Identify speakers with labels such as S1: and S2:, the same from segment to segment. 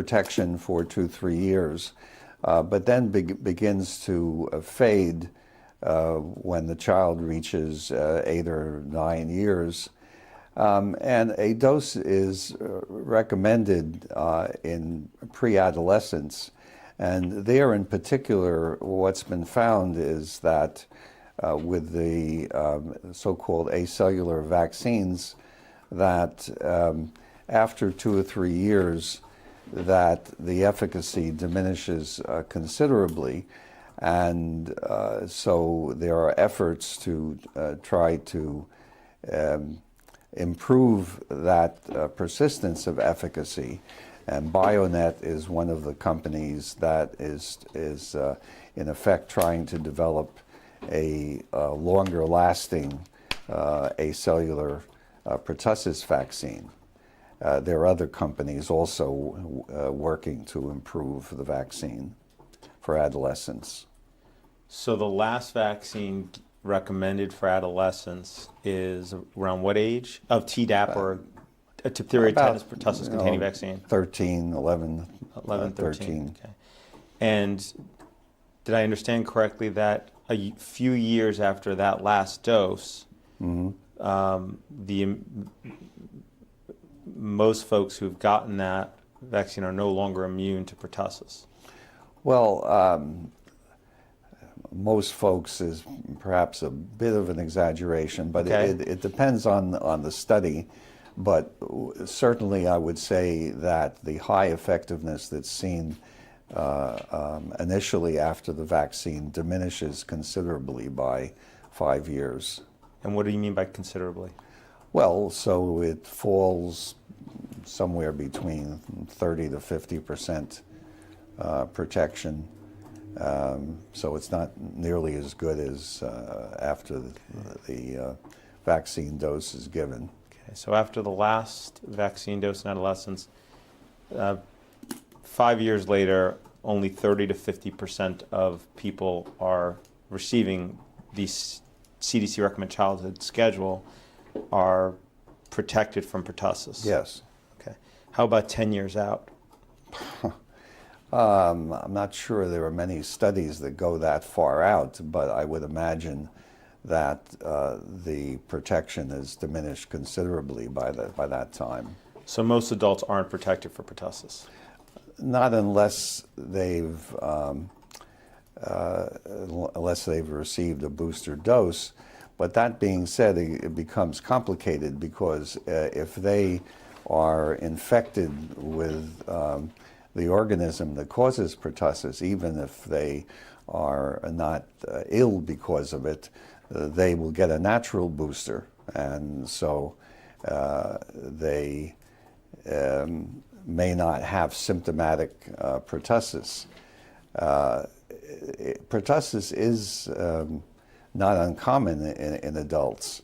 S1: protection for 2-3 years, but then begins to fade when the child reaches 8 or 9 years. And a dose is recommended in pre-adolescence. And there in particular, what's been found is that with the so-called acellular vaccines, that after 2 or 3 years, that the efficacy diminishes considerably. And so there are efforts to try to improve that persistence of efficacy. And BioNet is one of the companies that is in effect trying to develop a longer-lasting acellular pertussis vaccine. There are other companies also working to improve the vaccine for adolescents.
S2: So the last vaccine recommended for adolescents is around what age? Of Tdap or a diphtheria, tetanus, pertussis containing vaccine?
S1: 13, 11,
S2: 13. Okay. And did I understand correctly that a few years after that last dose, most folks who've gotten that vaccine are no longer immune to pertussis?
S1: Well, most folks is perhaps a bit of an exaggeration, but it depends on the study. But certainly I would say that the high effectiveness that's seen initially after the vaccine diminishes considerably by 5 years.
S2: And what do you mean by considerably?
S1: Well, so it falls somewhere between 30 to 50% protection. So it's not nearly as good as after the vaccine dose is given.
S2: Okay, so after the last vaccine dose in adolescents, 5 years later, only 30 to 50% of people are receiving the CDC recommended childhood schedule are protected from pertussis.
S1: Yes.
S2: Okay. How about 10 years out?
S1: I'm not sure there are many studies that go that far out, but I would imagine that the protection is diminished considerably by that time.
S2: So most adults aren't protected for pertussis?
S1: Not unless they've received a booster dose. But that being said, it becomes complicated because if they are infected with the organism that causes pertussis, even if they are not ill because of it, they will get a natural booster, and so they may not have symptomatic pertussis. Pertussis is not uncommon in adults,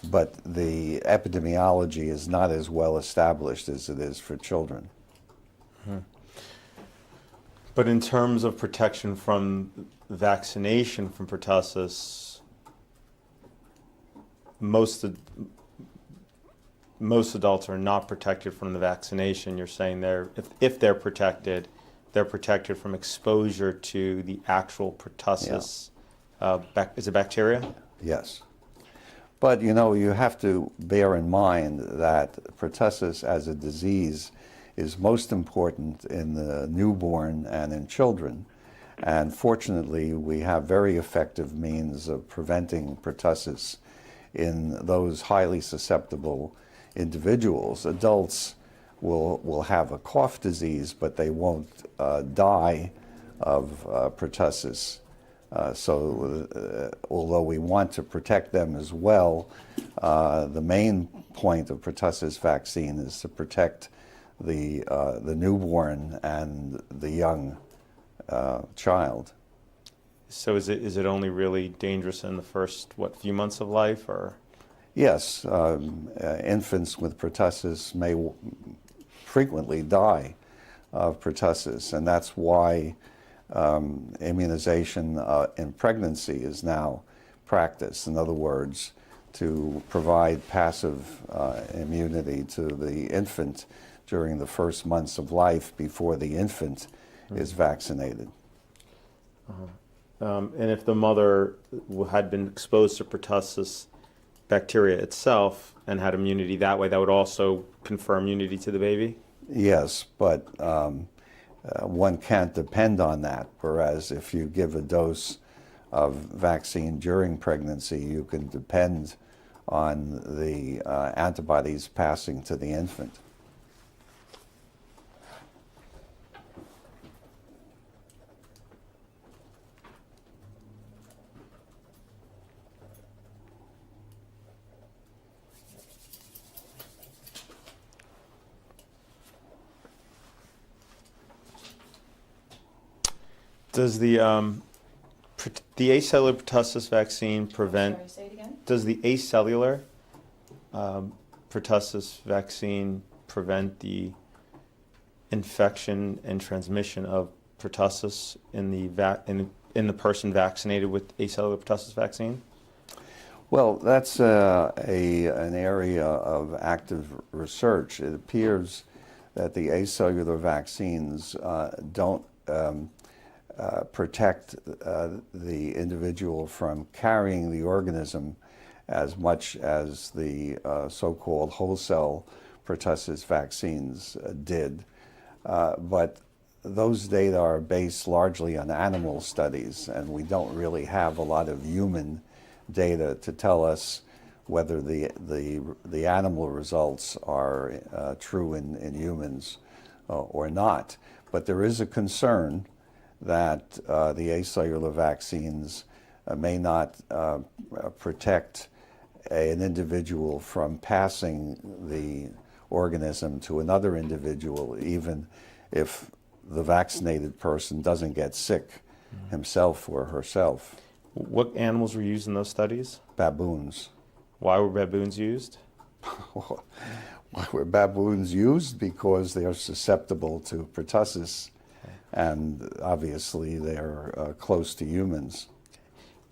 S1: but the epidemiology is not as well established as it is for children.
S2: But in terms of protection from vaccination from pertussis, most adults are not protected from the vaccination. You're saying if they're protected from exposure to the actual pertussis. Yeah. Is it bacteria?
S1: Yes. But you have to bear in mind that pertussis as a disease is most important in the newborn and in children. And fortunately, we have very effective means of preventing pertussis in those highly susceptible individuals. Adults will have a cough disease, but they won't die of pertussis. So although we want to protect them as well, the main point of pertussis vaccine is to protect the newborn and the young child.
S2: So is it only really dangerous in the first few months of life, or?
S1: Yes, infants with pertussis may frequently die of pertussis, and that's why immunization in pregnancy is now practiced. In other words, to provide passive immunity to the infant during the first months of life before the infant is vaccinated.
S2: And if the mother had been exposed to pertussis bacteria itself and had immunity that way, that would also confer immunity to the baby?
S1: Yes, but one can't depend on that, whereas if you give a dose of vaccine during pregnancy, you can depend on the antibodies passing to the infant.
S2: Does the acellular pertussis vaccine prevent?
S3: Sorry, say it again?
S2: Does the acellular pertussis vaccine prevent the infection and transmission of pertussis in the person vaccinated with acellular pertussis vaccine?
S1: Well, that's an area of active research. It appears that the acellular vaccines don't protect the individual from carrying the organism as much as the so-called whole cell pertussis vaccines did. But those data are based largely on animal studies, and we don't really have a lot of human data to tell us whether the animal results are true in humans or not. But there is a concern that the acellular vaccines may not protect an individual from passing the organism to another individual, even if the vaccinated person doesn't get sick himself or herself.
S2: What animals were used in those studies?
S1: Baboons.
S2: Why were baboons used?
S1: Why were baboons used? Because they are susceptible to pertussis, and obviously they're close to humans.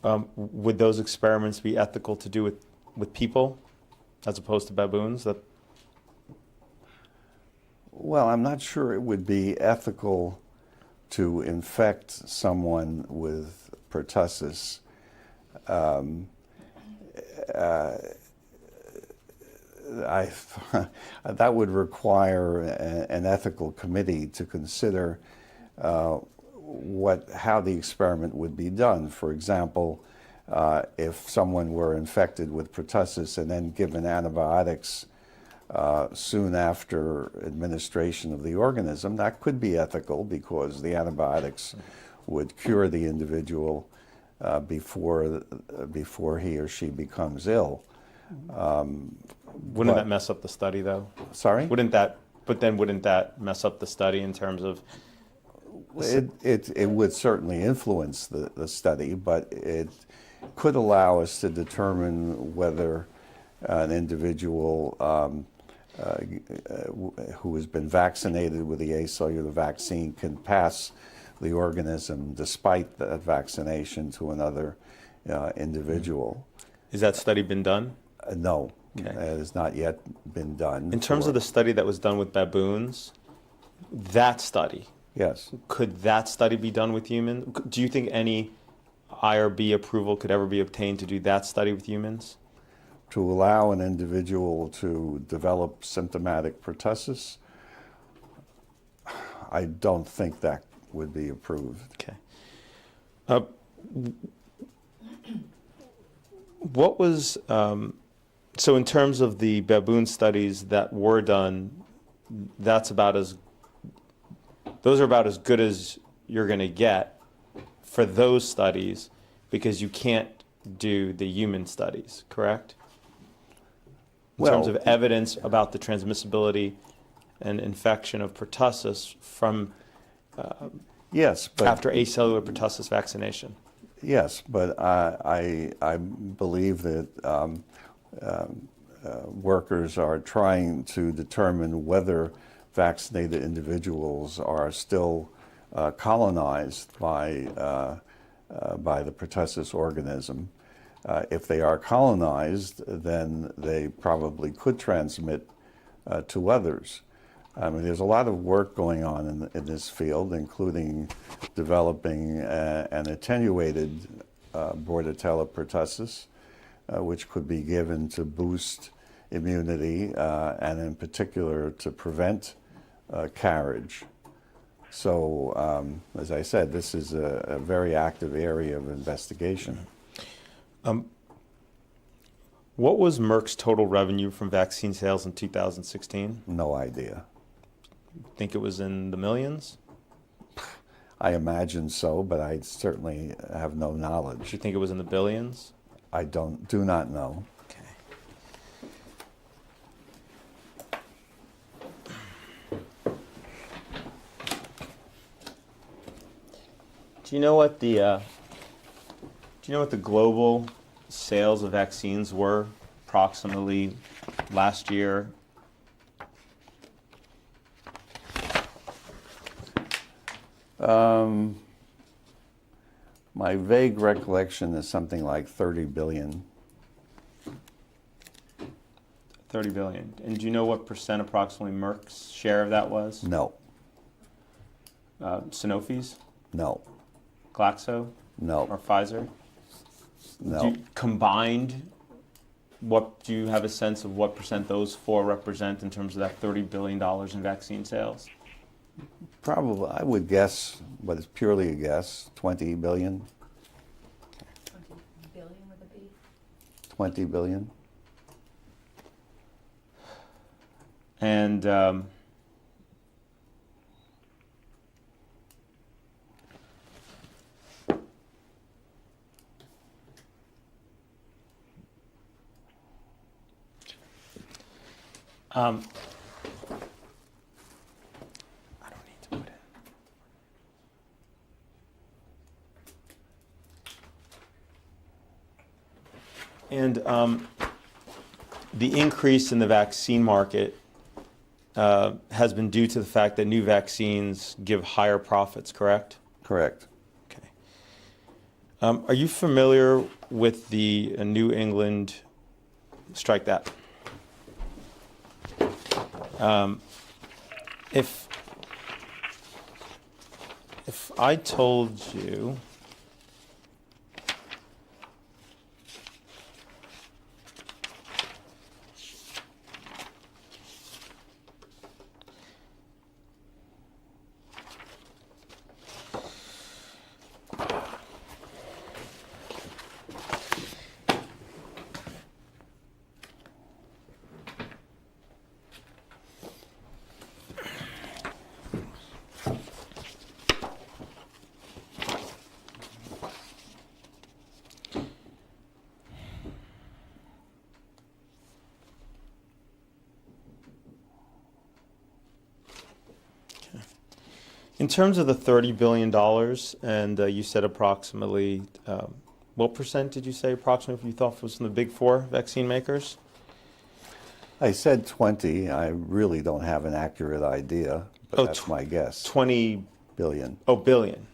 S2: Would those experiments be ethical to do with people as opposed to baboons?
S1: Well, I'm not sure it would be ethical to infect someone with pertussis. That would require an ethical committee to consider how the experiment would be done. For example, if someone were infected with pertussis and then given antibiotics soon after administration of the organism, that could be ethical because the antibiotics would cure the individual before he or she becomes ill.
S2: Wouldn't that mess up the study, though?
S1: Sorry?
S2: Wouldn't that mess up the study in terms of?
S1: It would certainly influence the study, but it could allow us to determine whether an individual who has been vaccinated with the acellular vaccine can pass the organism despite that vaccination to another individual.
S2: Has that study been done?
S1: No,
S2: Okay.
S1: it has not yet been done.
S2: In terms of the study that was done with baboons, that study,
S1: Yes.
S2: could that study be done with humans? Do you think any IRB approval could ever be obtained to do that study with humans?
S1: To allow an individual to develop symptomatic pertussis, I don't think that would be approved.
S2: Okay. What was, so in terms of the baboon studies that were done, those are about as good as you're going to get for those studies because you can't do the human studies, correct? In terms of evidence about the transmissibility and infection of pertussis from
S1: Yes, but
S2: after acellular pertussis vaccination.
S1: yes, but I believe that workers are trying to determine whether vaccinated individuals are still colonized by the pertussis organism. If they are colonized, then they probably could transmit to others. I mean, there's a lot of work going on in this field, including developing an attenuated Bordetella pertussis, which could be given to boost immunity and in particular to prevent carriage. So, as I said, this is a very active area of investigation.
S2: What was Merck's total revenue from vaccine sales in 2016?
S1: No idea.
S2: Think it was in the millions?
S1: I imagine so, but I certainly have no
S2: Do
S1: knowledge.
S2: you think it was in the billions?
S1: I do not know.
S2: Okay. Do you know what the global sales of vaccines were approximately last year?
S1: My vague recollection is something like 30 billion.
S2: 30 billion. And do you know what percent approximately Merck's share of that was?
S1: No,
S2: Sanofi's?
S1: no,
S2: Glaxo?
S1: no,
S2: Or Pfizer?
S1: no.
S2: Combined, what do you have a sense of what percent those four represent in terms of that $30 billion in vaccine sales?
S1: Probably, I would guess, but it's purely a guess, 20 billion,
S3: 20 billion with a B.
S1: 20 billion.
S2: And I don't need to put it. And the increase in the vaccine market has been due to the fact that new vaccines give higher profits, correct?
S1: Correct.
S2: Okay. Are you familiar with the New England, strike that. If I told you in terms of the $30 billion, and you said approximately, what percent did you say approximately you thought was from the big four vaccine makers?
S1: I said 20. I really don't have an accurate idea, but that's my guess.
S2: 20
S1: Billion.
S2: billion.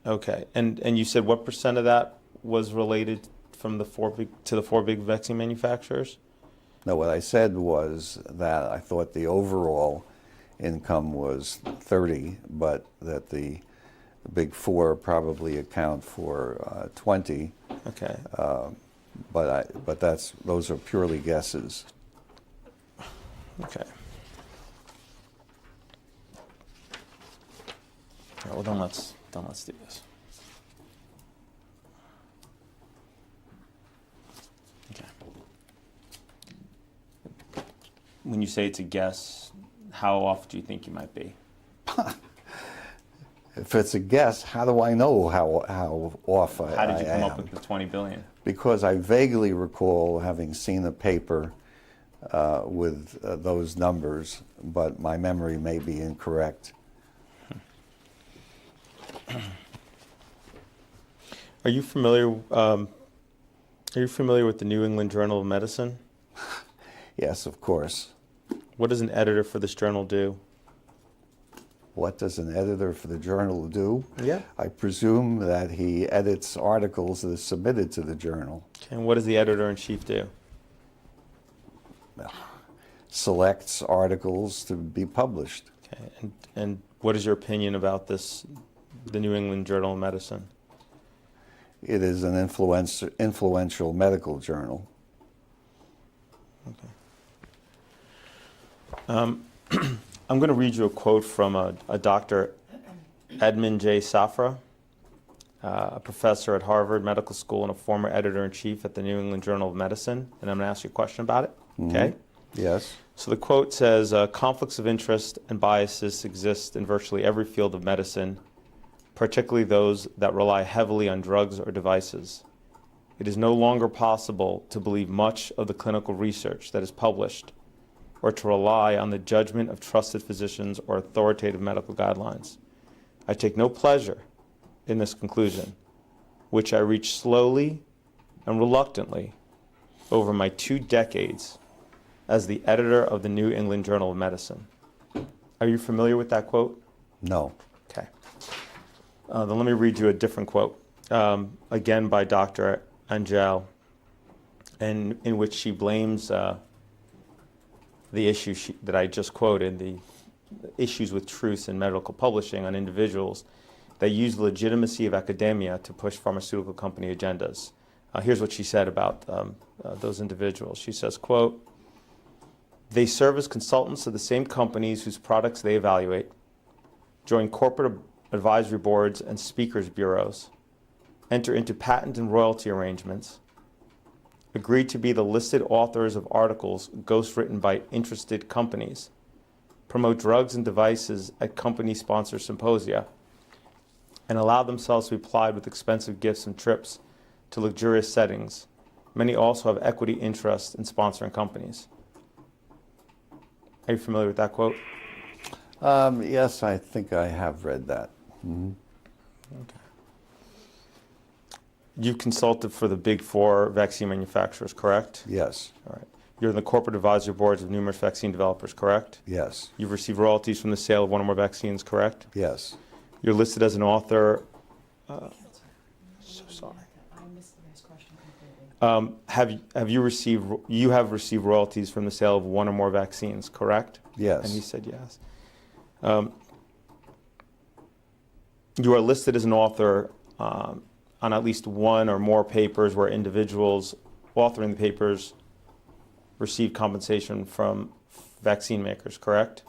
S2: Okay. And you said what percent of that was related from the four big vaccine manufacturers?
S1: No, what I said was that I thought the overall income was 30, but that the big four probably account for 20.
S2: Okay.
S1: But those are purely guesses.
S2: Okay. All right, well, then let's do this. Okay. When you say it's a guess, how off do you think you might be?
S1: If it's a guess, how do I know how off I am?
S2: How did you come up with the 20 billion?
S1: Because I vaguely recall having seen a paper with those numbers, but my memory may be incorrect.
S2: Are you familiar with the New England Journal of Medicine?
S1: Yes, of course.
S2: What does an editor for this journal do?
S1: What does an editor for the journal do?
S2: Yeah.
S1: I presume that he edits articles that are submitted to the journal,
S2: And what does the editor-in-chief do?
S1: selects articles to be published.
S2: Okay. And what is your opinion about this, the New England Journal of Medicine?
S1: It is an influential medical journal.
S2: I'm going to read you a quote from a Dr. Edmund J. Safra, a professor at Harvard Medical School and a former editor-in-chief at the New England Journal of Medicine, and I'm going to ask you a question about it. Okay?
S1: Yes.
S2: So the quote says, conflicts of interest and biases exist in virtually every field of medicine, particularly those that rely heavily on drugs or devices. It is no longer possible to believe much of the clinical research that is published or to rely on the judgment of trusted physicians or authoritative medical guidelines. I take no pleasure in this conclusion, which I reach slowly and reluctantly over my 2 decades as the editor of the New England Journal of Medicine. Are you familiar with that quote?
S1: No.
S2: Okay. Then let me read you a different quote, again by Dr. Angel, in which she blames the issue that I just quoted, the issues with truth in medical publishing on individuals that use the legitimacy of academia to push pharmaceutical company agendas. Here's what she said about those individuals. She says, quote, "They serve as consultants of the same companies whose products they evaluate, join corporate advisory boards and speakers bureaus, enter into patent and royalty arrangements, agree to be the listed authors of articles ghostwritten by interested companies, promote drugs and devices at company-sponsored symposia, and allow themselves to be plied with expensive gifts and trips to luxurious settings. Many also have equity interests in sponsoring companies." Are you familiar with that quote?
S1: Yes, I think I have read that.
S2: Okay. You consulted for the big 4 vaccine manufacturers, correct?
S1: Yes.
S2: All right. You're in the corporate advisory boards of numerous vaccine developers, correct?
S1: Yes.
S2: You've received royalties from the sale of one or more vaccines, correct?
S1: Yes.
S2: You're listed as an author. So sorry.
S3: I missed the next question completely.
S2: Have you received royalties from the sale of one or more vaccines, correct?
S1: Yes.
S2: And you said yes. You are listed as an author on at least one or more papers where individuals authoring the papers receive compensation from vaccine makers, correct?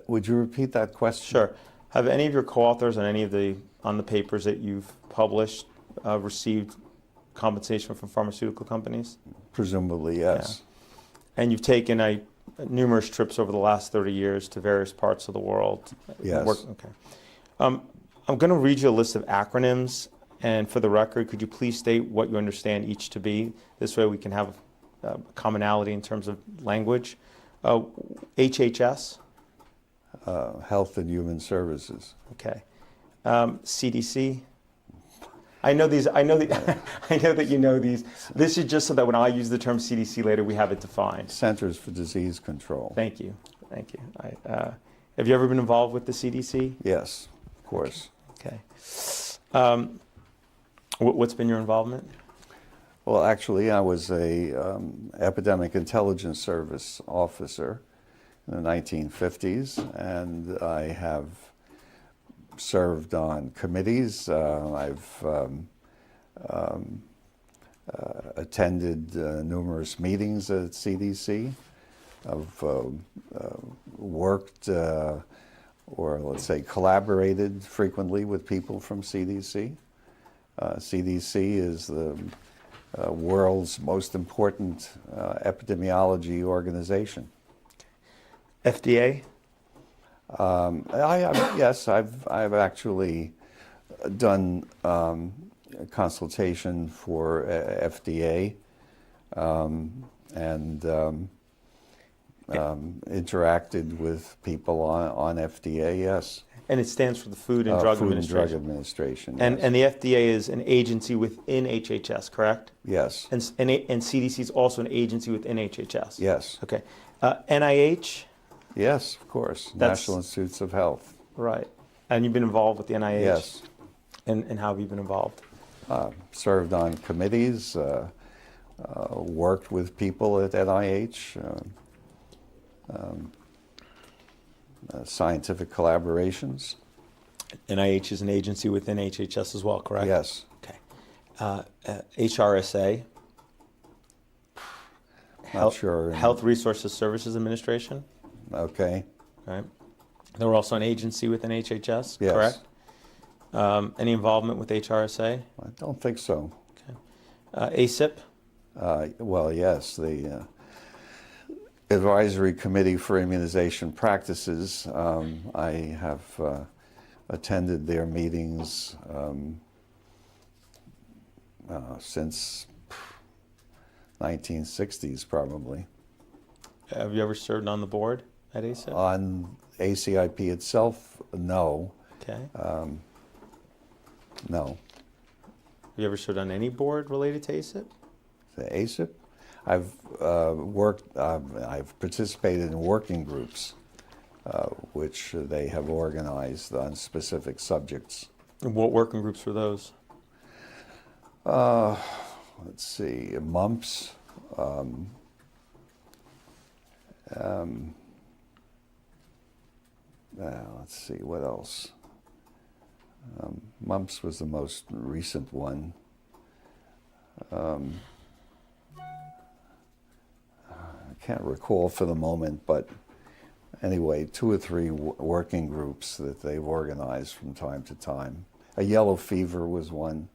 S1: Would you repeat that question?
S2: Sure. Have any of your co-authors on the papers that you've published received compensation from pharmaceutical companies?
S1: Presumably, yes.
S2: Yeah. And you've taken numerous trips over the last 30 years to various parts of the world.
S1: Yes.
S2: Okay. I'm going to read you a list of acronyms, and for the record, could you please state what you understand each to be? This way we can have commonality in terms of language. HHS.
S1: Health and Human Services.
S2: Okay. CDC. I know these. I know that you know these. This is just so that when I use the term CDC later, we have it defined.
S1: Centers for Disease Control.
S2: Thank you. Thank you. Have you ever been involved with the CDC?
S1: Yes, of course.
S2: Okay. What's been your involvement?
S1: Well, actually, I was a epidemic intelligence service officer in the 1950s, and I have served on committees. I've attended numerous meetings at CDC. I've worked, or let's say collaborated frequently with people from CDC. CDC is the world's most important epidemiology organization.
S2: FDA?
S1: Yes, I've actually done consultation for FDA and interacted with people on FDA. Yes.
S2: And it stands for the Food and Drug
S1: Food and
S2: Administration.
S1: Drug Administration.
S2: And,
S1: Yes.
S2: and the FDA is an agency within HHS, correct?
S1: Yes.
S2: And CDC is also an agency within HHS?
S1: Yes.
S2: Okay. NIH?
S1: Yes, of course.
S2: That's-
S1: National Institutes of Health.
S2: Right. And you've been involved with the NIH?
S1: Yes.
S2: And how have you been involved?
S1: Served on committees, worked with people at NIH, scientific collaborations.
S2: NIH is an agency within HHS as well, correct?
S1: Yes.
S2: Okay. HRSA?
S1: Not sure.
S2: Health Resources Services Administration?
S1: Okay.
S2: Right. They were also an agency within HHS,
S1: Yes.
S2: correct? Any involvement with HRSA?
S1: I don't think so.
S2: ACIP?
S1: Well, yes, the Advisory Committee for Immunization Practices. I have attended their meetings since 1960s, probably.
S2: Have you ever served on the board at ACIP?
S1: On ACIP itself, no.
S2: Okay.
S1: No.
S2: Have you ever served on any board related to ACIP?
S1: The ACIP? I've I've participated in working groups, which they have organized on specific subjects.
S2: And what working groups were those?
S1: Let's see, mumps. Let's see, what else? Mumps was the most recent one. I can't recall for the moment, but anyway, 2 or 3 working groups that they've organized from time to time. A yellow fever was one.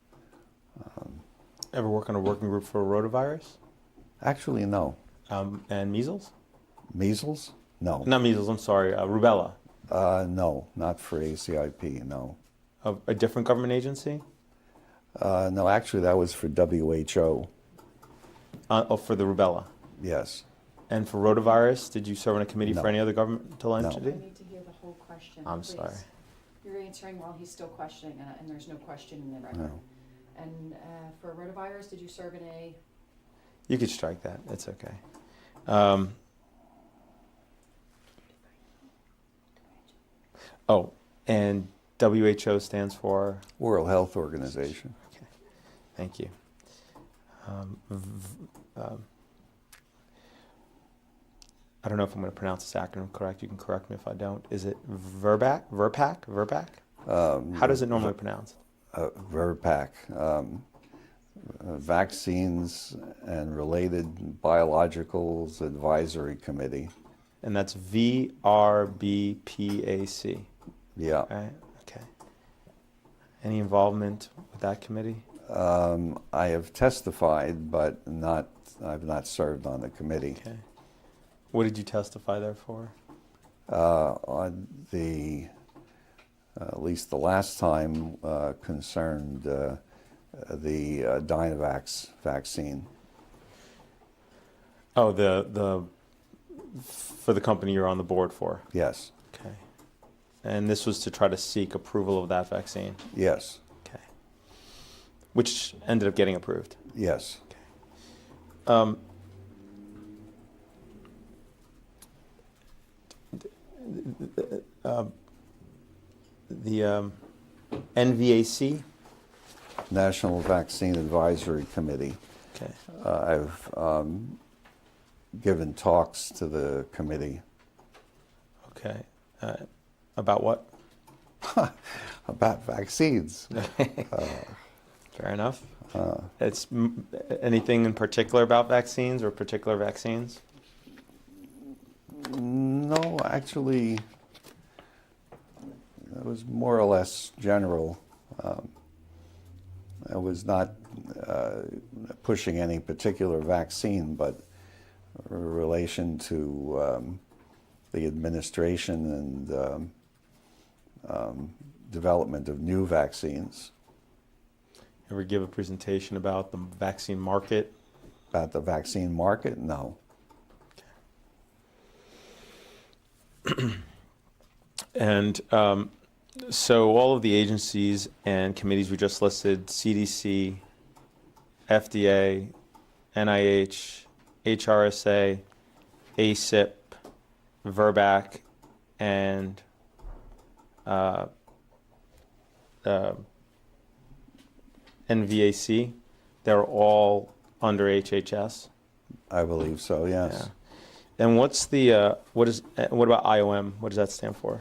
S2: Ever work on a working group for rotavirus?
S1: Actually, no.
S2: And measles?
S1: Measles? No.
S2: Not measles, I'm sorry, rubella.
S1: No, not for ACIP, no.
S2: A different government agency?
S1: No, actually, that was for WHO.
S2: For the rubella.
S1: Yes.
S2: And for rotavirus, did you serve on a committee
S1: No.
S2: for any other governmental
S1: No.
S2: entity?
S3: I need to hear the whole question,
S2: I'm
S3: please.
S2: sorry.
S3: You're answering while he's still questioning, and there's no question in the record.
S1: No.
S3: And for rotavirus, did you serve in a?
S2: You could strike that. It's okay. And WHO stands for?
S1: World Health Organization.
S2: Okay. Thank you. I don't know if I'm going to pronounce this acronym correct. You can correct me if I don't. Is it VRBAC? VRBAC? VRBAC? How does it normally pronounce?
S1: VRBPAC. Vaccines and Related Biologicals Advisory Committee.
S2: And that's VRBPAC.
S1: Yeah.
S2: Right? Okay. Any involvement with that committee?
S1: I have testified, but I've not served on the committee.
S2: Okay. What did you testify there for?
S1: On the, at least the last time, concerned the Dynavax vaccine.
S2: Oh, for the company you're on the board for.
S1: Yes.
S2: Okay. And this was to try to seek approval of that vaccine.
S1: Yes.
S2: Okay. Which ended up getting approved.
S1: Yes.
S2: The NVAC.
S1: National Vaccine Advisory Committee.
S2: Okay.
S1: I've given talks to the committee
S2: Okay. About what?
S1: about vaccines.
S2: Fair enough. It's anything in particular about vaccines or particular vaccines?
S1: No, actually, it was more or less general. I was not pushing any particular vaccine, but in relation to the administration and development of new vaccines.
S2: Ever give a presentation about the vaccine market?
S1: About the vaccine market? No.
S2: And so all of the agencies and committees we just listed, CDC, FDA, NIH, HRSA, ACIP, Verbac, and NVAC, they're all under HHS.
S1: I believe so, yes.
S2: Yeah. And what's the what about IOM? What does that stand for?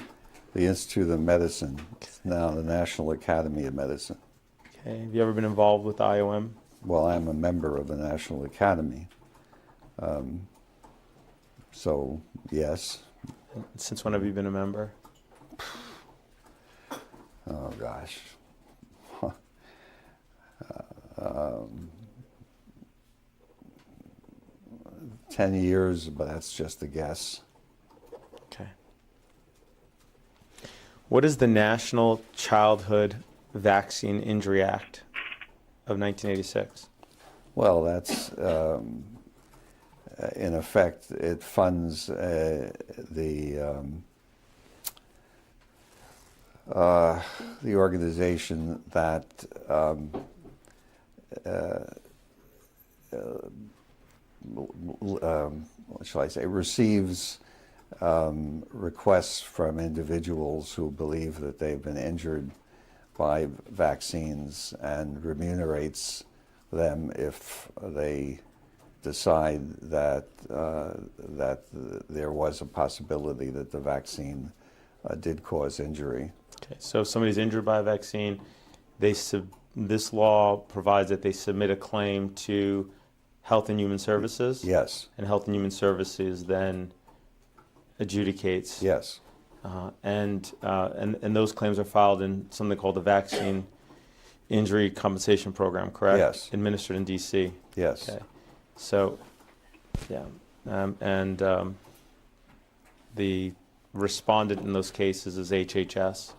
S1: The Institute of Medicine, now the National Academy of Medicine.
S2: Okay. Have you ever been involved with IOM?
S1: Well, I'm a member of the National Academy. So, yes.
S2: Since when have you been a member?
S1: Oh, gosh. 10 years, but that's just a guess.
S2: Okay. What is the National Childhood Vaccine Injury Act of 1986?
S1: Well, that's, in effect, it funds the organization that what shall I say, receives requests from individuals who believe that they've been injured by vaccines and remunerates them if they decide that there was a possibility that the vaccine did cause injury.
S2: Okay, so if somebody's injured by a vaccine, this law provides that they submit a claim to Health and Human Services?
S1: Yes.
S2: And Health and Human Services then adjudicates?
S1: Yes.
S2: And those claims are filed in something called the Vaccine Injury Compensation Program, correct?
S1: Yes.
S2: Administered in D.C.?
S1: Yes.
S2: Okay. So, yeah. The respondent in those cases is HHS,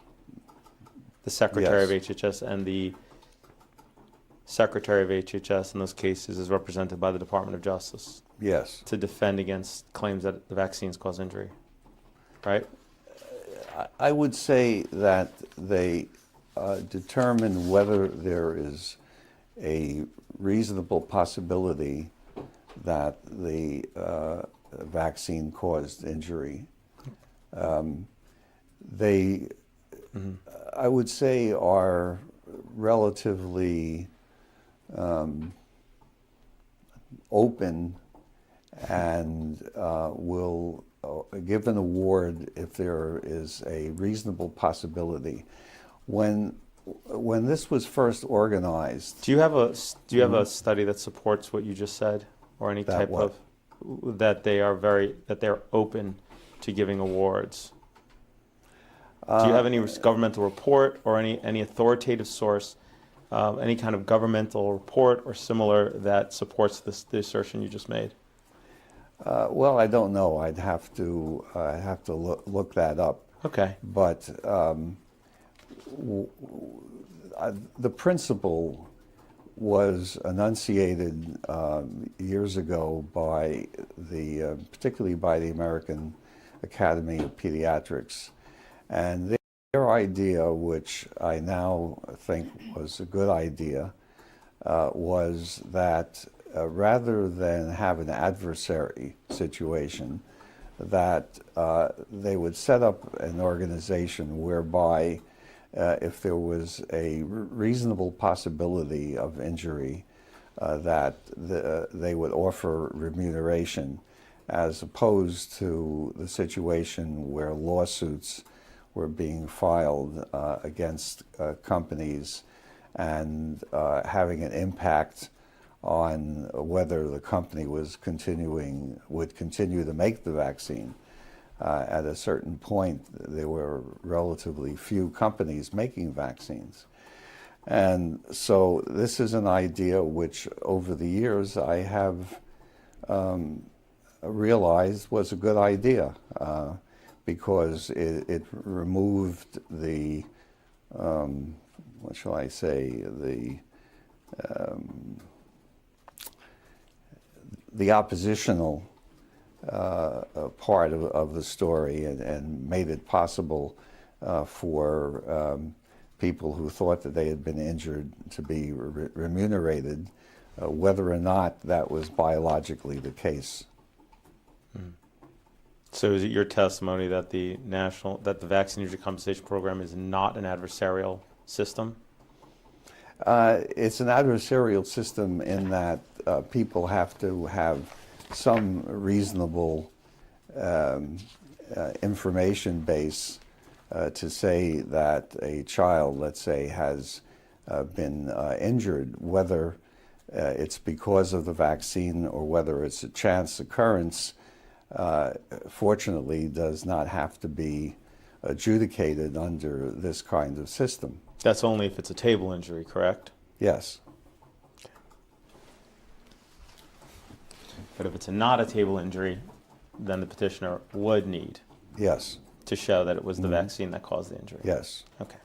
S2: the Secretary of HHS, and the Secretary of HHS in those cases is represented by the Department of Justice.
S1: Yes.
S2: To defend against claims that the vaccines cause injury, right?
S1: I would say that they determine whether there is a reasonable possibility that the vaccine caused injury. They, I would say, are relatively open and will give an award if there is a reasonable possibility. When this was first organized,
S2: Do you have a study that supports what you just said, or any
S1: That
S2: type
S1: what?
S2: of that they're open to giving awards? Do you have any governmental report or any authoritative source, any kind of governmental report or similar that supports the assertion you just made?
S1: well, I don't know. I'd have to look that up.
S2: Okay.
S1: But the principle was enunciated years ago by particularly by the American Academy of Pediatrics, and their idea, which I now think was a good idea, was that rather than have an adversary situation, that they would set up an organization whereby if there was a reasonable possibility of injury, that they would offer remuneration, as opposed to the situation where lawsuits were being filed against companies and having an impact on whether the company would continue to make the vaccine. At a certain point, there were relatively few companies making vaccines. And so this is an idea which over the years I have realized was a good idea because it removed the, what shall I say, the oppositional part of the story and made it possible for people who thought that they had been injured to be remunerated, whether or not that was biologically the case.
S2: So is it your testimony that the Vaccine Injury Compensation Program is not an adversarial system?
S1: It's an adversarial system in that people have to have some reasonable information base to say that a child, let's say, has been injured, whether it's because of the vaccine or whether it's a chance occurrence, fortunately does not have to be adjudicated under this kind of system.
S2: That's only if it's a table injury, correct?
S1: Yes.
S2: But if it's not a table injury, then the petitioner would need
S1: Yes.
S2: to show that it was the vaccine that caused the injury.
S1: Yes.
S2: Okay.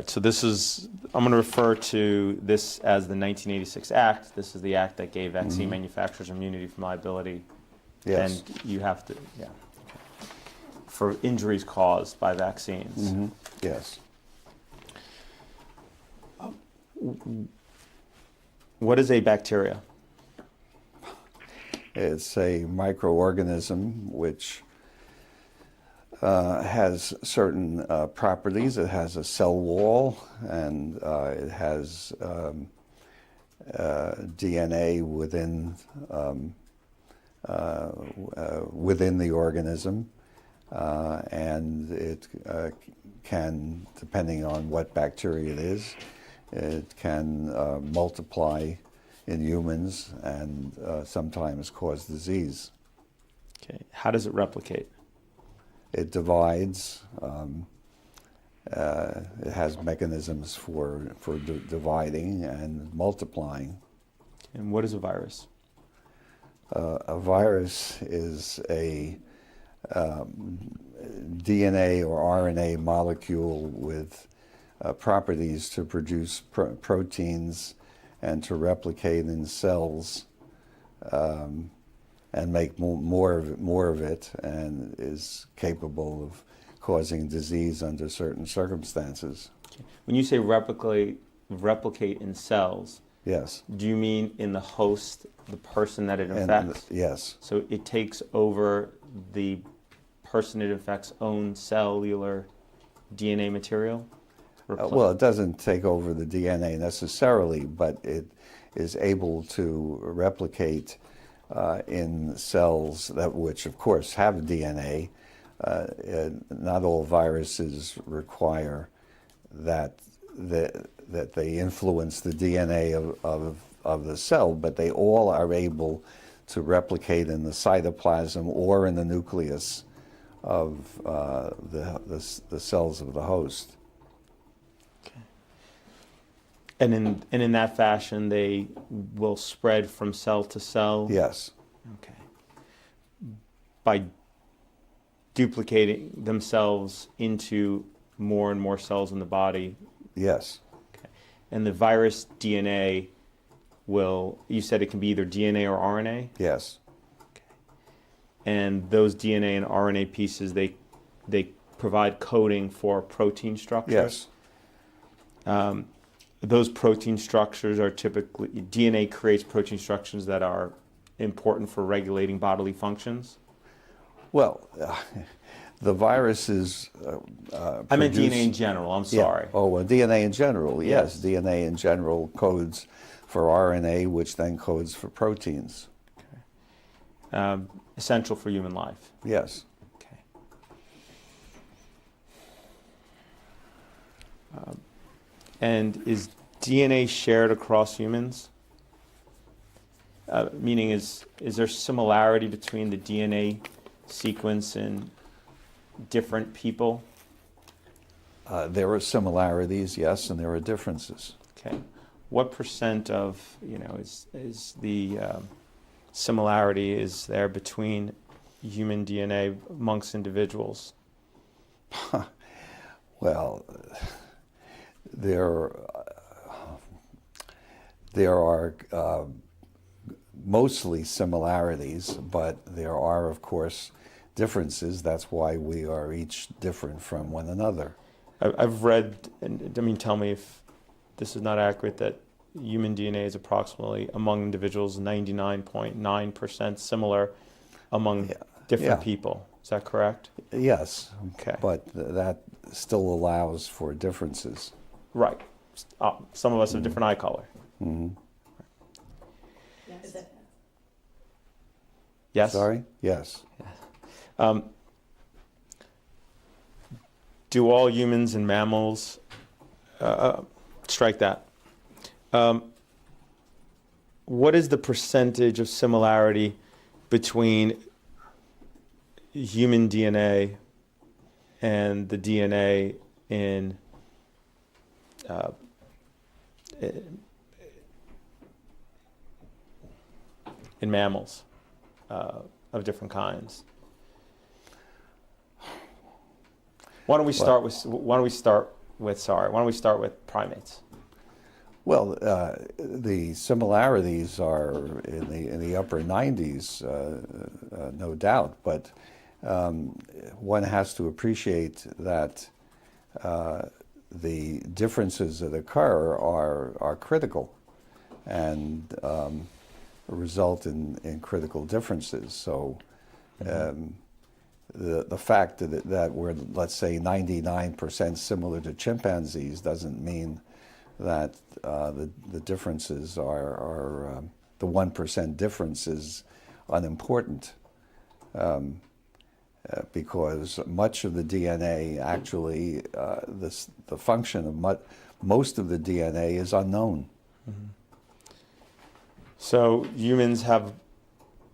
S2: So this is, I'm going to refer to this as the 1986 Act. This is the act that gave vaccine manufacturers immunity from liability.
S1: Yes.
S2: And you have to, yeah. Okay. For injuries caused by vaccines.
S1: Yes.
S2: What is a bacteria?
S1: It's a microorganism which has certain properties. It has a cell wall, and it has DNA within the organism, and it can, depending on what bacteria it is, it can multiply in humans and sometimes cause disease.
S2: Okay. How does it replicate?
S1: It divides. It has mechanisms for dividing and multiplying.
S2: And what is a virus?
S1: A virus is a DNA or RNA molecule with properties to produce proteins and to replicate in cells and make more of it, and is capable of causing disease under certain circumstances.
S2: Okay. When you say replicate in cells,
S1: Yes.
S2: do you mean in the host, the person that it infects?
S1: Yes.
S2: So it takes over the person it infects' own cellular DNA material?
S1: Well, it doesn't take over the DNA necessarily, but it is able to replicate in cells which, of course, have DNA. Not all viruses require that they influence the DNA of the cell, but they all are able to replicate in the cytoplasm or in the nucleus of the cells of the host.
S2: Okay. And in that fashion, they will spread from cell to cell?
S1: Yes.
S2: Okay. By duplicating themselves into more and more cells in the body?
S1: Yes.
S2: Okay. And the virus DNA you said it can be either DNA or RNA?
S1: Yes.
S2: Okay. And those DNA and RNA pieces, they provide coding for protein structures?
S1: Yes.
S2: Those protein structures are typically, DNA creates protein structures that are important for regulating bodily functions?
S1: Well, the viruses
S2: I meant
S1: produce-
S2: DNA in general, I'm sorry.
S1: Yeah. Oh, well, DNA in general, yes.
S2: Yes.
S1: DNA in general codes for RNA, which then codes for proteins.
S2: Okay. Essential for human life?
S1: Yes.
S2: Okay. And is DNA shared across humans? Meaning, is there similarity between the DNA sequence in different people?
S1: There are similarities, yes, and there are differences.
S2: Okay. What percent of, is the similarity is there between human DNA amongst individuals?
S1: Well, there are mostly similarities, but there are, of course, differences. That's why we are each different from one another.
S2: I've read, and tell me if this is not accurate, that human DNA is approximately among individuals 99.9% similar among different
S1: Yeah.
S2: people. Is that correct?
S1: Yes,
S2: Okay.
S1: but that still allows for differences.
S2: Right. Some of us have different eye color.
S1: Mhm.
S3: Yes.
S2: Yes?
S1: Sorry? Yes.
S2: Do all humans and mammals, strike that. What is the percentage of similarity between human DNA and the DNA in mammals of different kinds? Why don't we start with primates?
S1: Well, the similarities are in the upper 90s, no doubt, but one has to appreciate that the differences that occur are critical and result in critical differences. So the fact that we're, let's say, 99% similar to chimpanzees doesn't mean that the differences are the 1% difference is unimportant, because much of the DNA actually, the function of most of the DNA is unknown.
S2: So humans have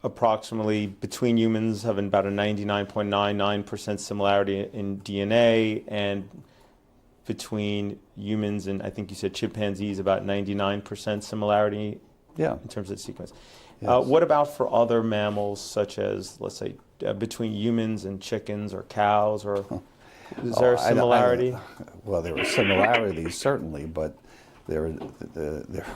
S2: between humans have about a 99.99% similarity in DNA, and between humans and I think you said chimpanzees about 99% similarity
S1: Yeah.
S2: in terms of the sequence.
S1: Yes.
S2: What about for other mammals, such as, let's say, between humans and chickens or cows, or is there a similarity?
S1: Well, there are similarities certainly, but there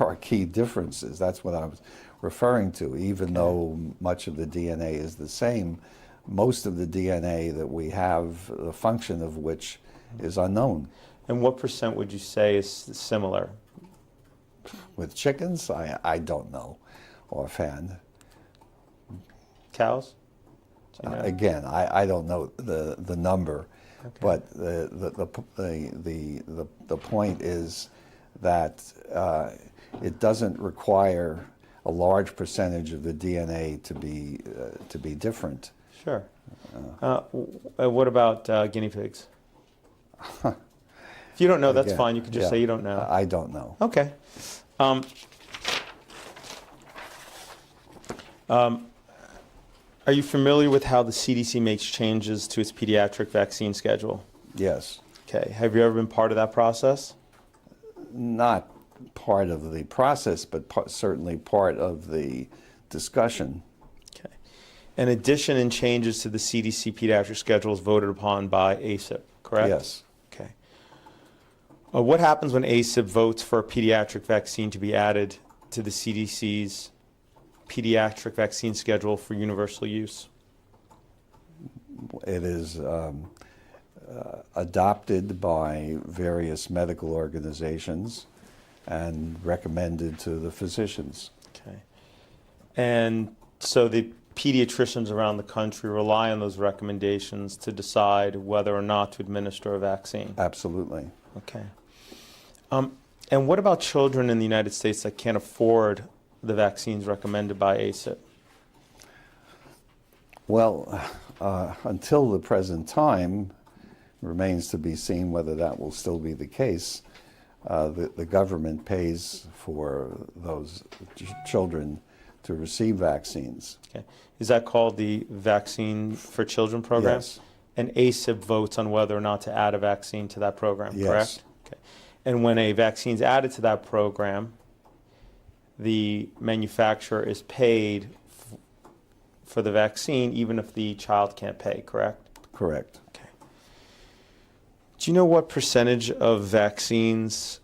S1: are key differences. That's what I was referring to. Even though much of the DNA is the same, most of the DNA that we have, the function of which is unknown.
S2: And what percent would you say is similar?
S1: With chickens, I don't know offhand.
S2: Cows? Do you know?
S1: Again, I don't know the number,
S2: Okay.
S1: but the point is that it doesn't require a large percentage of the DNA to be different.
S2: Sure. What about guinea pigs? If you don't know, that's
S1: Again,
S2: fine. You can just
S1: yeah,
S2: say you don't know.
S1: I don't know.
S2: Okay. Are you familiar with how the CDC makes changes to its pediatric vaccine schedule?
S1: Yes,
S2: Okay. Have you ever been part of that process?
S1: not part of the process, but certainly part of the discussion.
S2: Okay. An addition and changes to the CDC pediatric schedule is voted upon by ACIP, correct?
S1: Yes.
S2: Okay. What happens when ACIP votes for a pediatric vaccine to be added to the CDC's pediatric vaccine schedule for universal use?
S1: It is adopted by various medical organizations and recommended to the physicians.
S2: Okay. And so the pediatricians around the country rely on those recommendations to decide whether or not to administer a vaccine.
S1: Absolutely.
S2: Okay. And what about children in the United States that can't afford the vaccines recommended by ACIP?
S1: Well, until the present time, remains to be seen whether that will still be the case. The government pays for those children to receive vaccines.
S2: Okay. Is that called the Vaccine for Children program?
S1: Yes.
S2: And ACIP votes on whether or not to add a vaccine to that program,
S1: Yes.
S2: correct? Okay. And when a vaccine is added to that program, the manufacturer is paid for the vaccine even if the child can't pay, correct?
S1: Correct.
S2: Okay. Do you know what percentage of vaccines,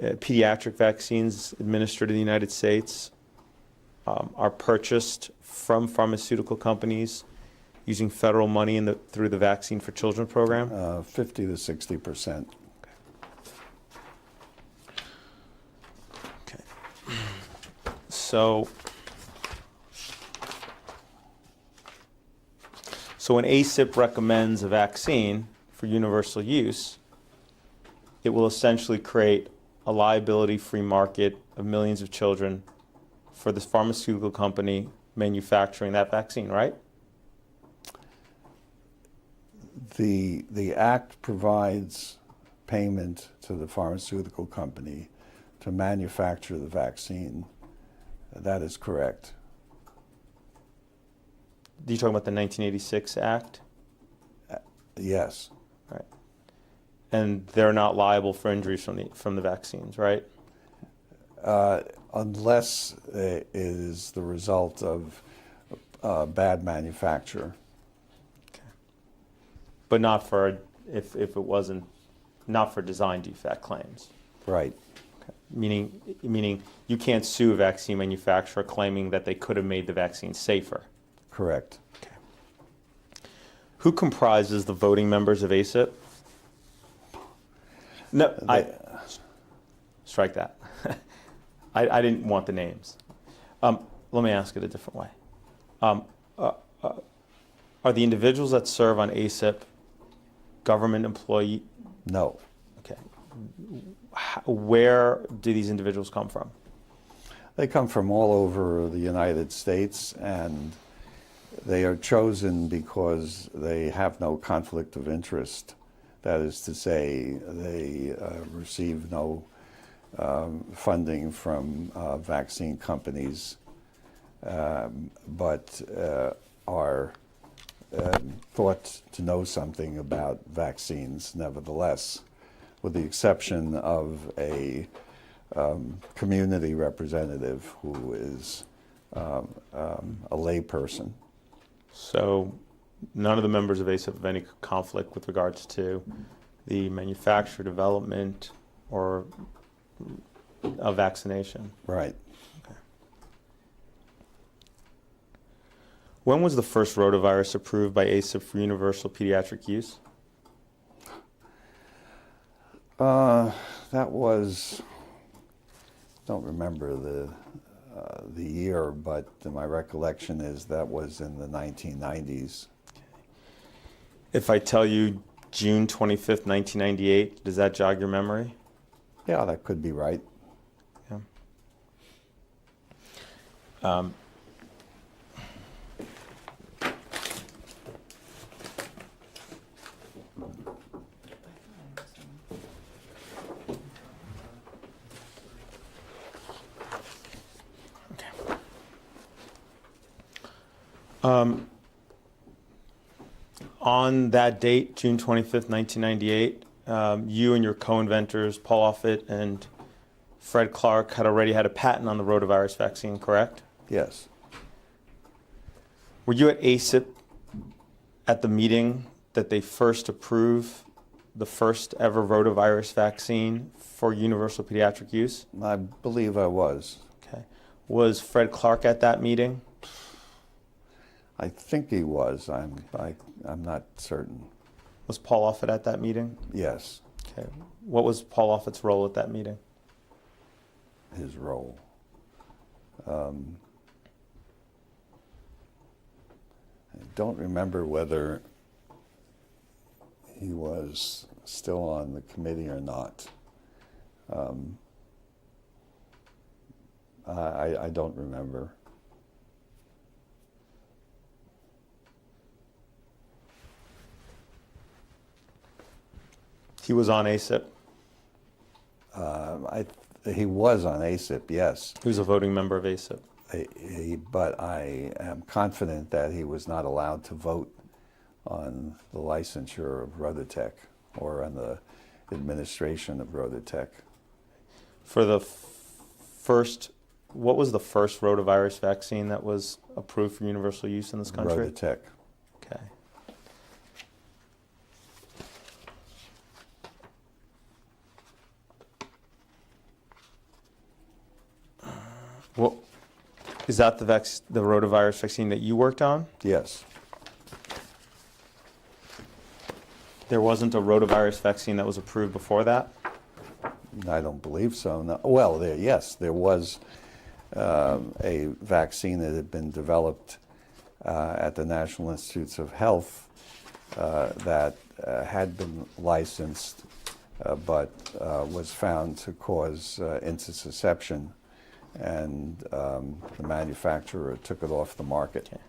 S2: pediatric vaccines administered in the United States are purchased from pharmaceutical companies using federal money through the Vaccine for Children program?
S1: 50 to 60%.
S2: Okay. So when ACIP recommends a vaccine for universal use, it will essentially create a liability-free market of millions of children for this pharmaceutical company manufacturing that vaccine, right?
S1: The act provides payment to the pharmaceutical company to manufacture the vaccine. That is correct.
S2: You're talking about the 1986 Act?
S1: Yes,
S2: Right. And they're not liable for injuries from the vaccines, right?
S1: unless it is the result of bad manufacture.
S2: But not for, if it wasn't, not for design defect claims.
S1: Right.
S2: Okay. Meaning you can't sue a vaccine manufacturer claiming that they could have made the vaccine safer.
S1: Correct.
S2: Okay. Who comprises the voting members of ACIP? No, strike that. I didn't want the names. Let me ask it a different way. Are the individuals that serve on ACIP government employee?
S1: No.
S2: Okay. Where do these individuals come from?
S1: They come from all over the United States, and they are chosen because they have no conflict of interest. That is to say, they receive no funding from vaccine companies, but are thought to know something about vaccines nevertheless, with the exception of a community representative who is a layperson.
S2: So none of the members of ACIP have any conflict with regards to the manufacture, development, or a vaccination.
S1: Right.
S2: Okay. When was the first rotavirus approved by ACIP for universal pediatric use?
S1: That was, don't remember the year, but my recollection is that was in the 1990s.
S2: If I tell you June 25th, 1998, does that jog your memory?
S1: Yeah, that could be right.
S2: Yeah. On that date, June 25th, 1998, you and your co-inventors, Paul Offit and Fred Clark, had already had a patent on the rotavirus vaccine, correct?
S1: Yes.
S2: Were you at ACIP at the meeting that they first approved the first ever rotavirus vaccine for universal pediatric use?
S1: I believe I was.
S2: Okay. Was Fred Clark at that meeting?
S1: I think he was. I'm not certain.
S2: Was Paul Offit at that meeting?
S1: Yes,
S2: Okay. What was Paul Offit's role at that meeting?
S1: his role. I don't remember whether he was still on the committee or not. I don't remember.
S2: He was on ACIP.
S1: He was on ACIP, yes.
S2: He was a voting member of ACIP.
S1: But I am confident that he was not allowed to vote on the licensure of Rototech or on the administration of Rototech.
S2: For the first, what was the first rotavirus vaccine that was approved for universal use in this country?
S1: Rototech.
S2: Okay. Well, is that the rotavirus vaccine that you worked on?
S1: Yes.
S2: There wasn't a rotavirus vaccine that was approved before that?
S1: I don't believe so. No. Well, yes, there was a vaccine that had been developed at the National Institutes of Health that had been licensed but was found to cause intussusception, and the manufacturer took it off the market.
S2: Okay.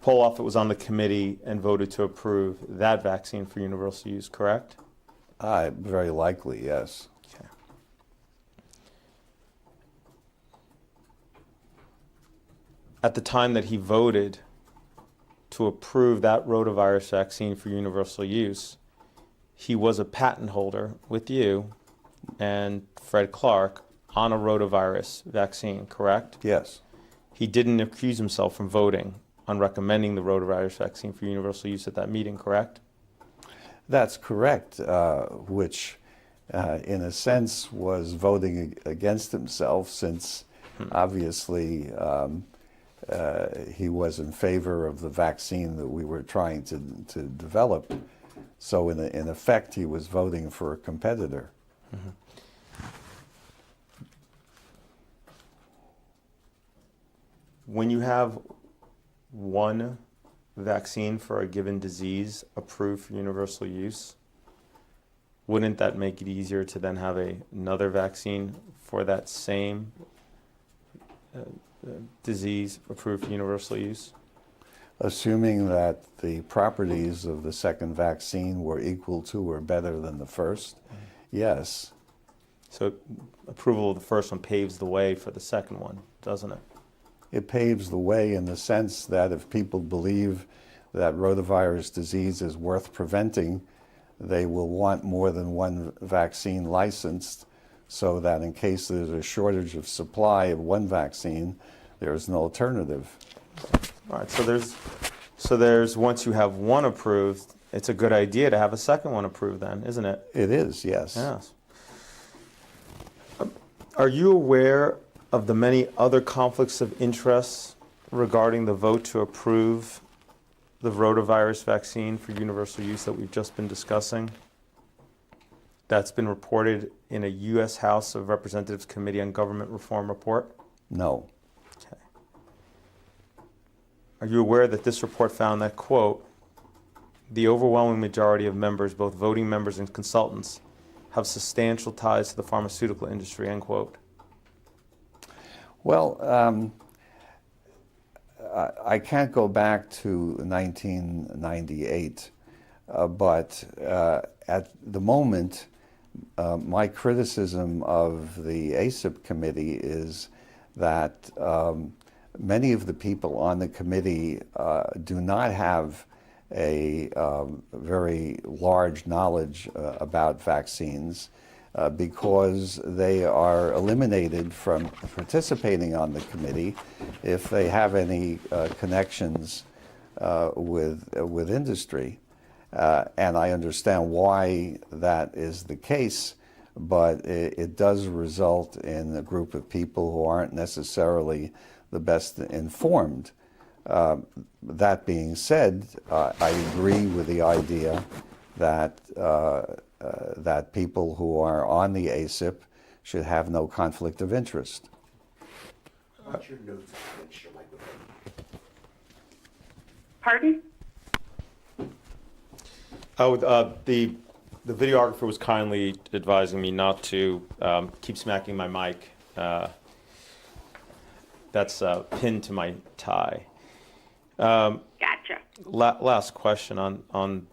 S2: Poloff was on the committee and voted to approve that vaccine for universal use, correct?
S1: Very likely, yes.
S2: Okay. At the time that he voted to approve that rotavirus vaccine for universal use, he was a patent holder with you and Fred Clark on a rotavirus vaccine, correct?
S1: Yes.
S2: He didn't accuse himself from voting on recommending the rotavirus vaccine for universal use at that meeting, correct?
S1: That's correct, which in a sense was voting against himself, since obviously he was in favor of the vaccine that we were trying to develop. So in effect, he was voting for a competitor.
S2: Mm-hmm. When you have one vaccine for a given disease approved for universal use, wouldn't that make it easier to then have another vaccine for that same disease approved for universal use?
S1: Assuming that the properties of the second vaccine were equal to or better than the first, yes.
S2: So approval of the first one paves the way for the second one, doesn't it?
S1: It paves the way in the sense that if people believe that rotavirus disease is worth preventing, they will want more than one vaccine licensed, so that in case there's a shortage of supply of one vaccine, there's an alternative.
S2: All right, so there's once you have one approved, it's a good idea to have a second one approved then, isn't it?
S1: It is, yes.
S2: Yes. Are you aware of the many other conflicts of interest regarding the vote to approve the rotavirus vaccine for universal use that we've just been discussing? That's been reported in a U.S. House of Representatives Committee on Government Reform report?
S1: No.
S2: Okay. Are you aware that this report found that, quote, the overwhelming majority of members, both voting members and consultants, have substantial ties to the pharmaceutical industry, end quote?
S1: Well, I can't go back to 1998, but at the moment, my criticism of the ACIP committee is that many of the people on the committee do not have a very large knowledge about vaccines, because they are eliminated from participating on the committee if they have any connections with industry. And I understand why that is the case, but it does result in a group of people who aren't necessarily the best informed. That being said, I agree with the idea that that people who are on the ACIP should have no conflict of interest.
S4: Watch your notes against your microphone.
S5: Pardon?
S2: Oh, the videographer was kindly advising me not to keep smacking my mic. That's pinned to my tie.
S5: Gotcha.
S2: Last question on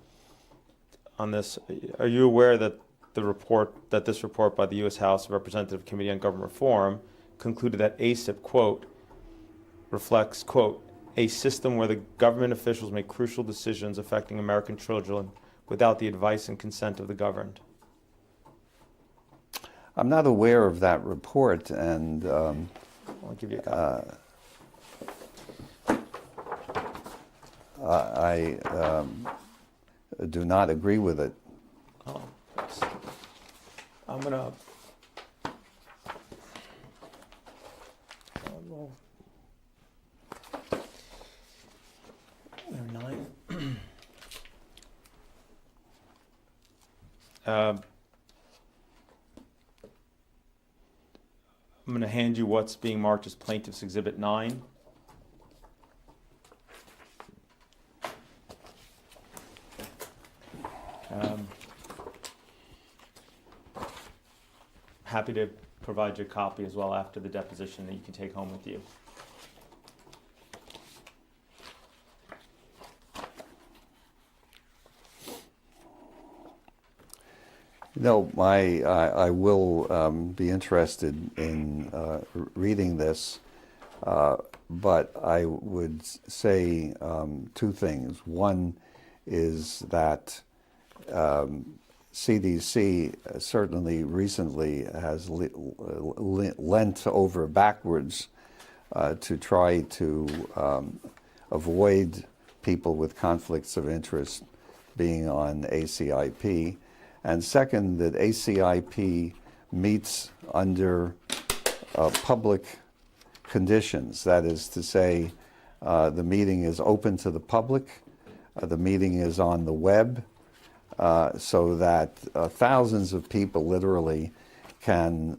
S2: this. Are you aware that this report by the U.S. House of Representatives Committee on Government Reform concluded that ACIP, quote, reflects, quote, a system where the government officials make crucial decisions affecting American children without the advice and consent of the governed?
S1: I'm not aware of that report, and
S2: I'll give you a copy.
S1: I do not agree with it.
S2: Oh, thanks. I'm gonna. There, 9. I'm going to hand you what's being marked as Plaintiff's Exhibit 9. Happy to provide you a copy as well after the deposition that you can take home with you.
S1: No, I will be interested in reading this, but I would say two things. One is that CDC certainly recently has lent over backwards to try to avoid people with conflicts of interest being on ACIP. And second, that ACIP meets under public conditions. That is to say, the meeting is open to the public, the meeting is on the web, so that thousands of people literally can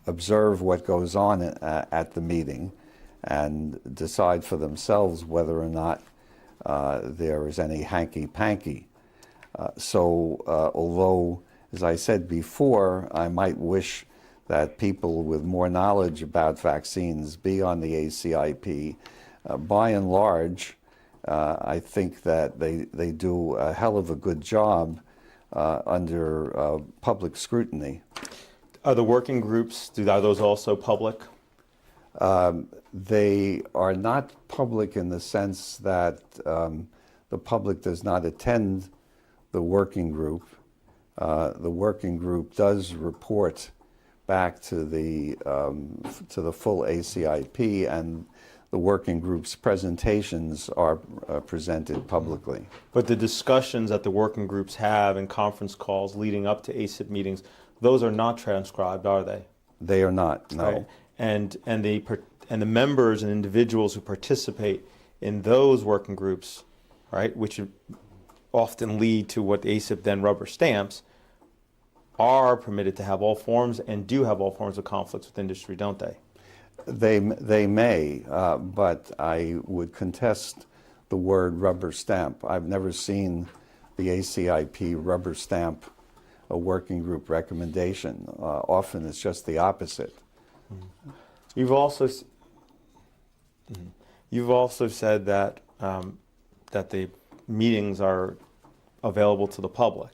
S1: observe what goes on at the meeting and decide for themselves whether or not there is any hanky-panky. So although, as I said before, I might wish that people with more knowledge about vaccines be on the ACIP, by and large, I think that they do a hell of a good job under public scrutiny.
S2: Are the working groups, are those also public?
S1: They are not public in the sense that the public does not attend the working group. The working group does report back to the full ACIP, and the working group's presentations are presented publicly.
S2: But the discussions that the working groups have and conference calls leading up to ACIP meetings, those are not transcribed, are they?
S1: They are not, no.
S2: Right. And the members and individuals who participate in those working groups, right, which often lead to what ACIP then rubber stamps, are permitted to have all forms and do have all forms of conflicts with industry, don't they?
S1: They may, but I would contest the word rubber stamp. I've never seen the ACIP rubber stamp a working group recommendation. Often it's just the opposite.
S2: You've also said that that the meetings are available to the public.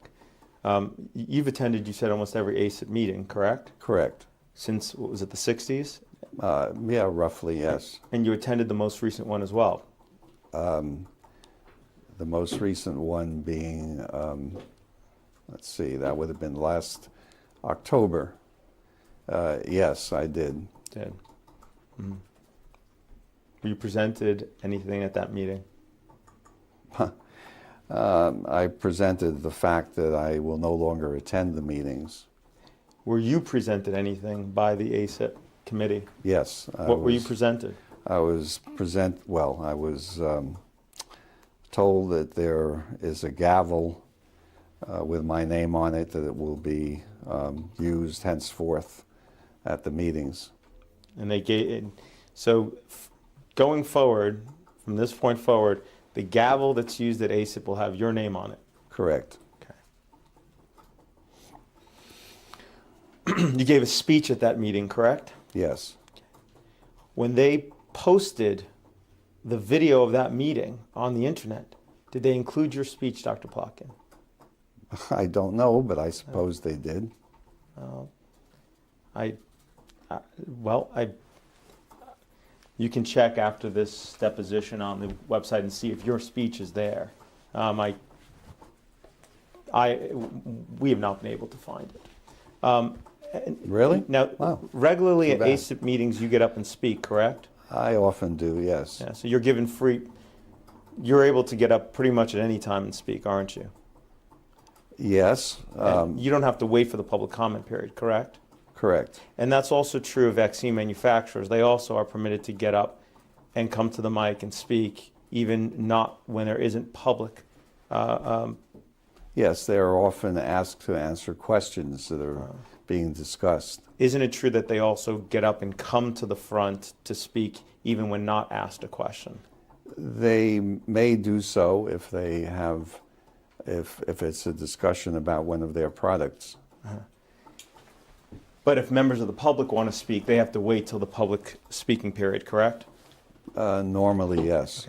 S2: You've attended, you said, almost every ACIP meeting, correct?
S1: Correct.
S2: Since, what was it, the 60s?
S1: Yeah, roughly, yes.
S2: And you attended the most recent one as well?
S1: The most recent one being, let's see, that would have been last October. Yes, I did.
S2: Did. Mm-hmm. Were you presented anything at that meeting?
S1: I presented the fact that I will no longer attend the meetings.
S2: Were you presented anything by the ACIP committee?
S1: Yes.
S2: What were you presented?
S1: I was told that there is a gavel with my name on it, that it will be used henceforth at the meetings.
S2: And they gave, so going forward, from this point forward, the gavel that's used at ACIP will have your name on it.
S1: Correct.
S2: Okay. You gave a speech at that meeting, correct?
S1: Yes.
S2: When they posted the video of that meeting on the internet, did they include your speech, Dr. Plotkin?
S1: I don't know, but I suppose they did.
S2: You can check after this deposition on the website and see if your speech is there. We have not been able to find it.
S1: Really?
S2: Now,
S1: Wow.
S2: regularly
S1: Too
S2: at
S1: bad.
S2: ACIP meetings, you get up and speak, correct?
S1: I often do, yes.
S2: Yeah, so you're given free, you're able to get up pretty much at any time and speak, aren't you?
S1: Yes,
S2: And you don't have to wait for the public comment period, correct?
S1: correct.
S2: And that's also true of vaccine manufacturers. They also are permitted to get up and come to the mic and speak, even not when there isn't public.
S1: Yes, they are often asked to answer questions that are being discussed.
S2: Isn't it true that they also get up and come to the front to speak even when not asked a question?
S1: They may do so if they have, if it's a discussion about one of their products.
S2: But if members of the public want to speak, they have to wait till the public speaking period, correct?
S1: Normally, yes.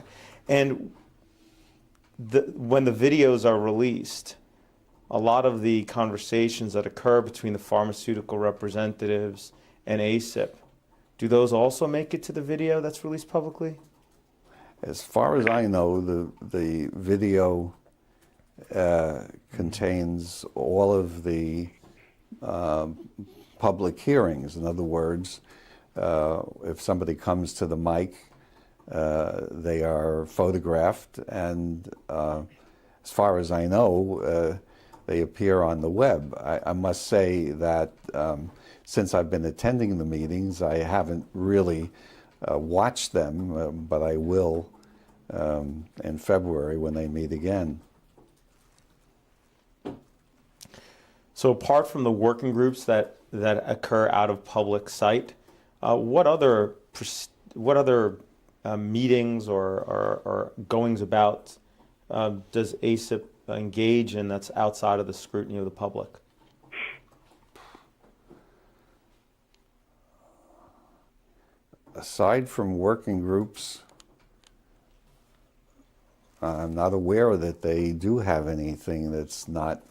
S2: And when the videos are released, a lot of the conversations that occur between the pharmaceutical representatives and ASIP, do those also make it to the video that's released publicly?
S1: As far as I know, the video contains all of the public hearings. In other words, if somebody comes to the mic, they are photographed, and as far as I know, they appear on the web. I must say that since I've been attending the meetings, I haven't really watched them, but I will in February when they meet again.
S2: So apart from the working groups that occur out of public sight, what other meetings or goings about does ASIP engage in that's outside of the scrutiny of the public?
S1: Aside from working groups, I'm not aware that they do have anything that's not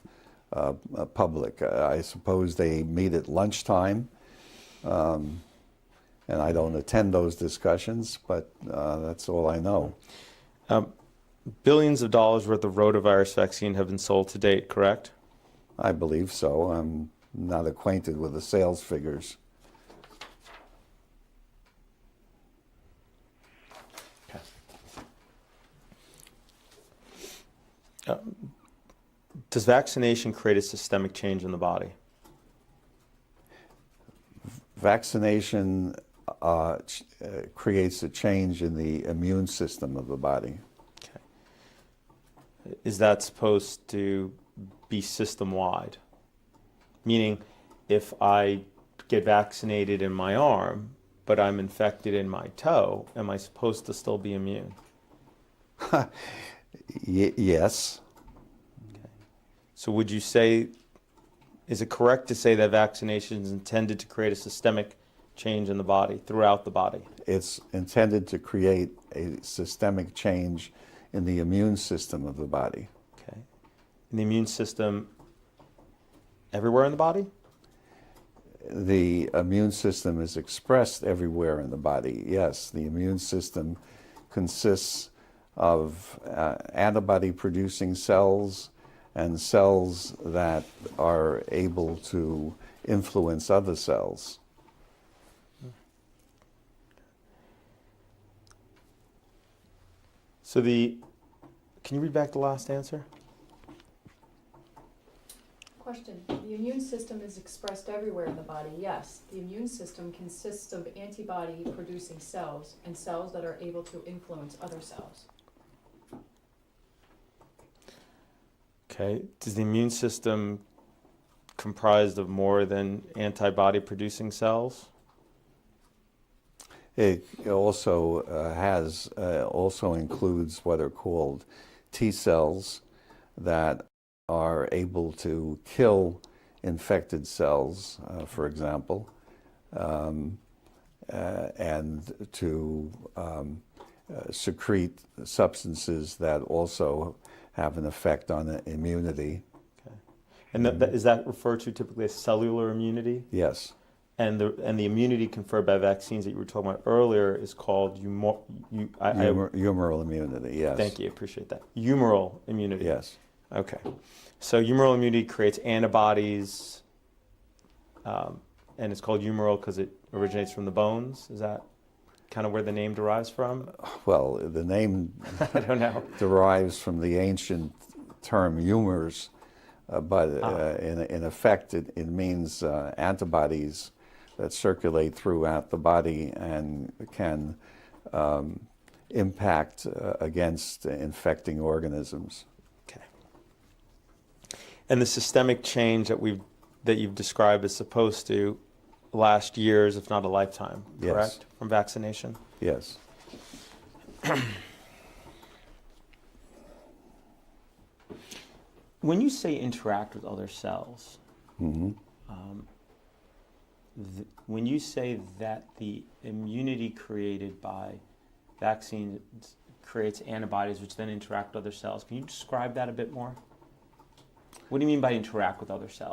S1: public. I suppose they meet at lunchtime, and I don't attend those discussions, but that's all I know.
S2: Billions of dollars worth of rotavirus vaccine have been sold to date, correct?
S1: I believe so. I'm not acquainted with the sales figures.
S2: Does vaccination create a systemic change in the body?
S1: Vaccination creates a change in the immune system of the body.
S2: Okay. Is that supposed to be system-wide? Meaning, if I get vaccinated in my arm, but I'm infected in my toe, am I supposed to still be immune?
S1: Yes.
S2: Okay. So would you say, is it correct to say that vaccination is intended to create a systemic change in the body, throughout the body?
S1: It's intended to create a systemic change in the immune system of the body.
S2: Okay. In the immune system everywhere in the body?
S1: The immune system is expressed everywhere in the body, yes. The immune system consists of antibody-producing cells and cells that are able to influence other cells.
S2: So can you read back the last answer?
S3: Question, the immune system is expressed everywhere in the body, yes. The immune system consists of antibody-producing cells and cells that are able to influence other cells.
S2: Okay. Is the immune system comprised of more than antibody-producing cells?
S1: It also also includes what are called T cells that are able to kill infected cells, for example, and to secrete substances that also have an effect on immunity.
S2: Okay. And is that referred to typically as cellular immunity?
S1: Yes.
S2: And the immunity conferred by vaccines that you were talking about earlier is called
S1: humoral immunity, yes.
S2: Thank you, appreciate that. Humoral immunity.
S1: Yes.
S2: Okay. So humoral immunity creates antibodies, and it's called humoral because it originates from the bones. Is that kind of where the name derives from?
S1: Well, the name
S2: I don't know.
S1: derives from the ancient term humors, but in effect it means antibodies that circulate throughout the body and can impact against infecting organisms.
S2: Okay. And the systemic change that we've that you've described is supposed to last years, if not a lifetime,
S1: Yes.
S2: correct, from vaccination?
S1: Yes.
S2: When you say interact with other cells,
S1: Hmm.
S2: when you say that the immunity created by vaccines creates antibodies which then interact with other cells, can you describe that a bit more? What do you mean by interact with other cells?